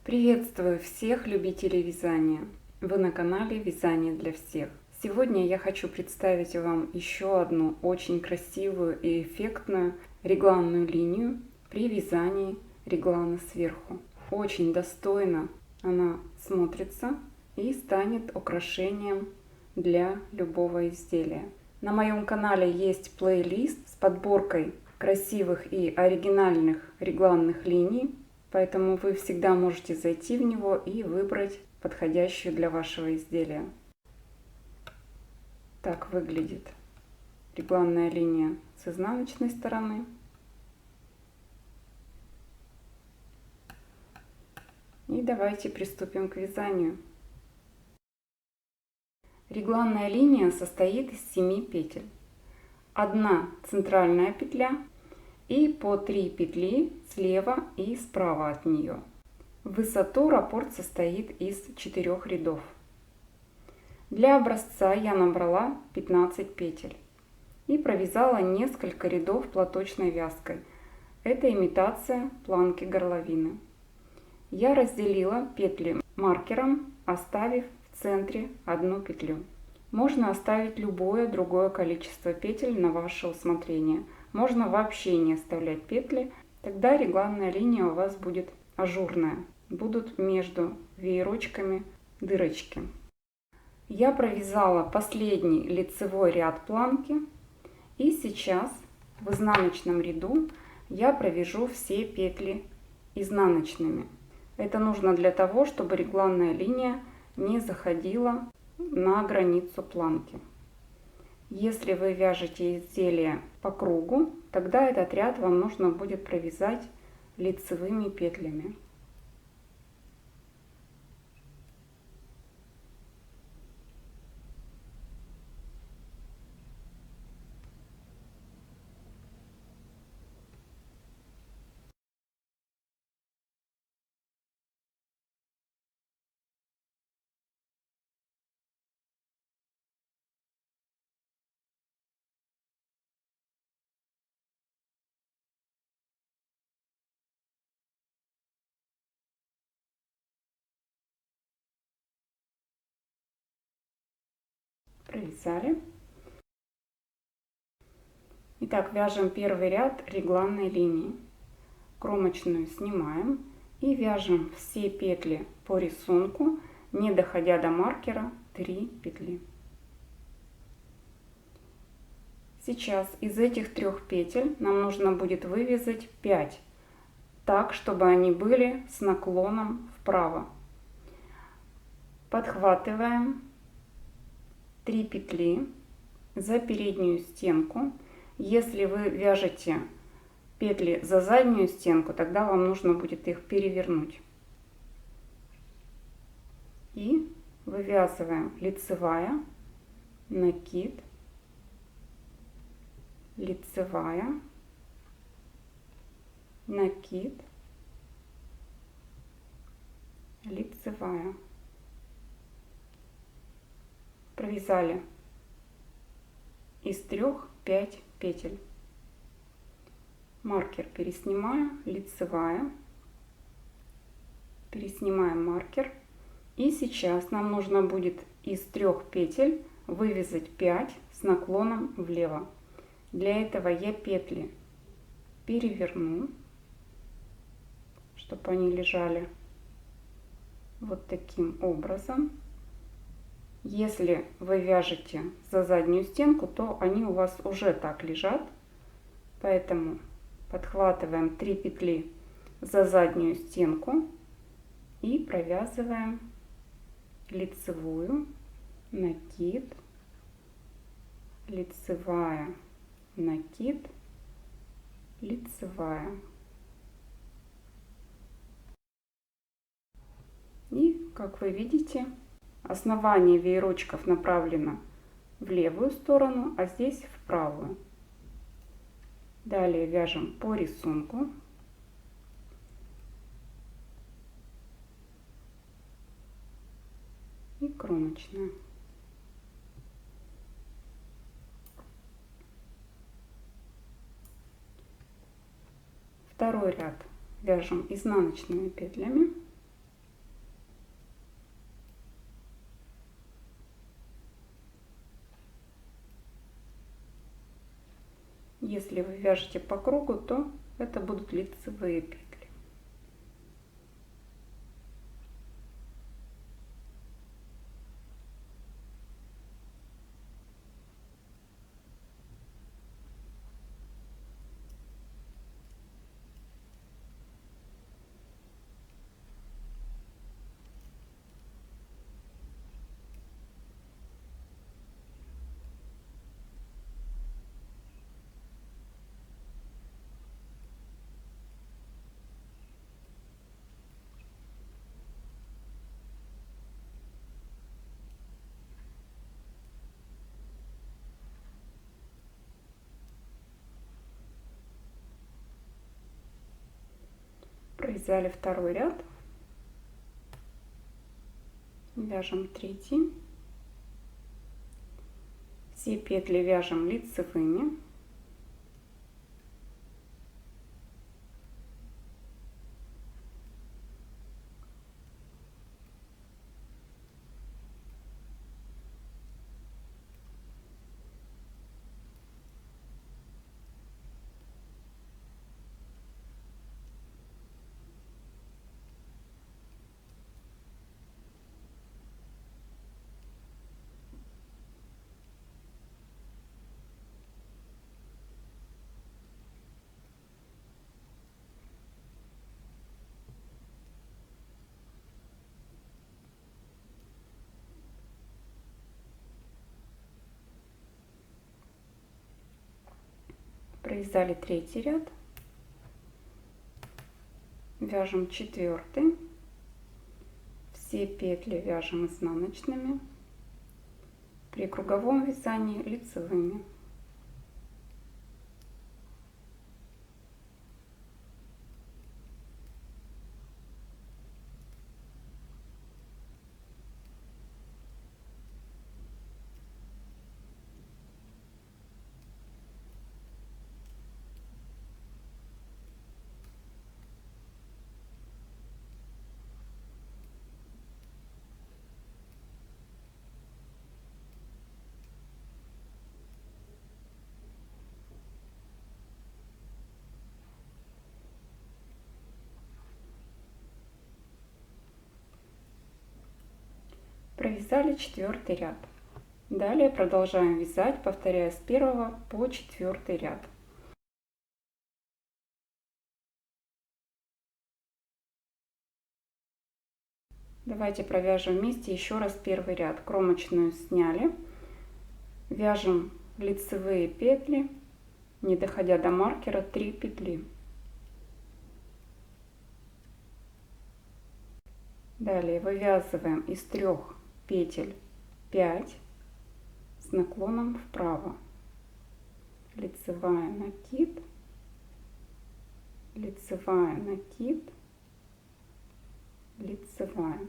Приветствую всех любителей вязания! Вы на канале Вязание для всех. Сегодня я хочу представить вам еще одну очень красивую и эффектную регланную линию при вязании реглана сверху. Очень достойно она смотрится и станет украшением для любого изделия. На моем канале есть плейлист с подборкой красивых и оригинальных регланных линий, поэтому вы всегда можете зайти в него и выбрать подходящую для вашего изделия. Так выглядит регланная линия с изнаночной стороны. И давайте приступим к вязанию. Регланная линия состоит из 7 петель. Одна центральная петля и по 3 петли слева и справа от нее. В высоту раппорт состоит из 4 рядов. Для образца я набрала 15 петель и провязала несколько рядов платочной вязкой. Это имитация планки горловины. Я разделила петли маркером, оставив в центре одну петлю. Можно оставить любое другое количество петель на ваше усмотрение. Можно вообще не оставлять петли, тогда регланная линия у вас будет ажурная. Будут между веерочками дырочки. Я провязала последний лицевой ряд планки, и сейчас в изнаночном ряду я провяжу все петли изнаночными. Это нужно для того, чтобы регланная линия не заходила на границу планки. Если вы вяжете изделие по кругу, тогда этот ряд вам нужно будет провязать лицевыми петлями. Провязали. Итак, вяжем первый ряд регланной линии. Кромочную снимаем и вяжем все петли по рисунку, не доходя до маркера 3 петли. Сейчас из этих 3 петель нам нужно будет вывязать 5, так, чтобы они были с наклоном вправо. Подхватываем 3 петли за переднюю стенку. Если вы вяжете петли за заднюю стенку, тогда вам нужно будет их перевернуть. И вывязываем лицевая, накид, лицевая, накид, лицевая. Провязали из 3 5 петель. Маркер переснимаю, лицевая, переснимаем маркер. И сейчас нам нужно будет из 3 петель вывязать 5 с наклоном влево. Для этого я петли переверну, чтобы они лежали вот таким образом. Если вы вяжете за заднюю стенку, то они у вас уже так лежат, поэтому подхватываем 3 петли за заднюю стенку и провязываем лицевую, накид, лицевая, накид, лицевая. И, как вы видите, основание веерочков направлено в левую сторону, а здесь в правую. Далее вяжем по рисунку. И кромочная. Второй ряд вяжем изнаночными петлями. Если вы вяжете по кругу, то это будут лицевые петли. Провязали второй ряд, вяжем третий. Все петли вяжем лицевыми. Провязали третий ряд, вяжем четвертый. Все петли вяжем изнаночными, при круговом вязании лицевыми. Провязали четвертый ряд. Далее продолжаем вязать, повторяя с 1 по 4 ряд. Давайте провяжем вместе еще раз первый ряд. Кромочную сняли, вяжем лицевые петли, не доходя до маркера, 3 петли. Далее вывязываем из 3 петель 5 с наклоном вправо. Лицевая, накид, лицевая, накид, лицевая.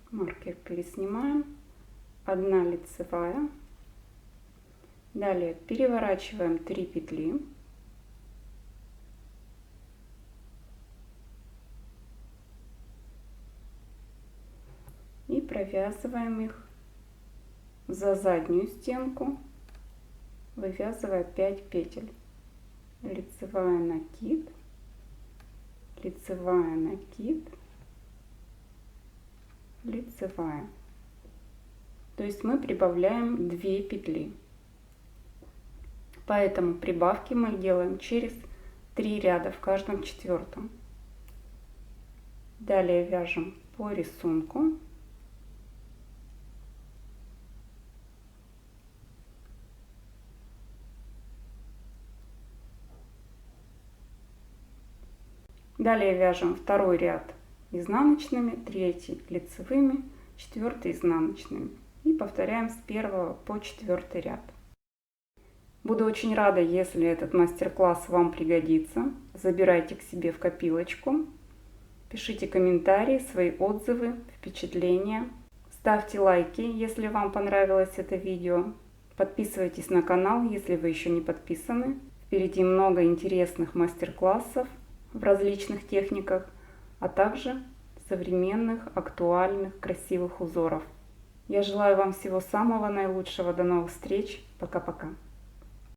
Маркер переснимаем, 1 лицевая. Далее переворачиваем 3 петли. И провязываем их за заднюю стенку, вывязывая 5 петель. Лицевая, накид, лицевая, накид, лицевая. То есть мы прибавляем 2 петли. Поэтому прибавки мы делаем через 3 ряда в каждом четвертом. Далее вяжем по рисунку. Далее вяжем второй ряд изнаночными, третий лицевыми, четвертый изнаночными. И повторяем с 1 по 4 ряд. Буду очень рада, если этот мастер-класс вам пригодится. Забирайте к себе в копилочку. Пишите комментарии, свои отзывы, впечатления. Ставьте лайки, если вам понравилось это видео. Подписывайтесь на канал, если вы еще не подписаны. Впереди много интересных мастер-классов в различных техниках, а также современных, актуальных, красивых узоров. Я желаю вам всего самого наилучшего. До новых встреч. Пока-пока.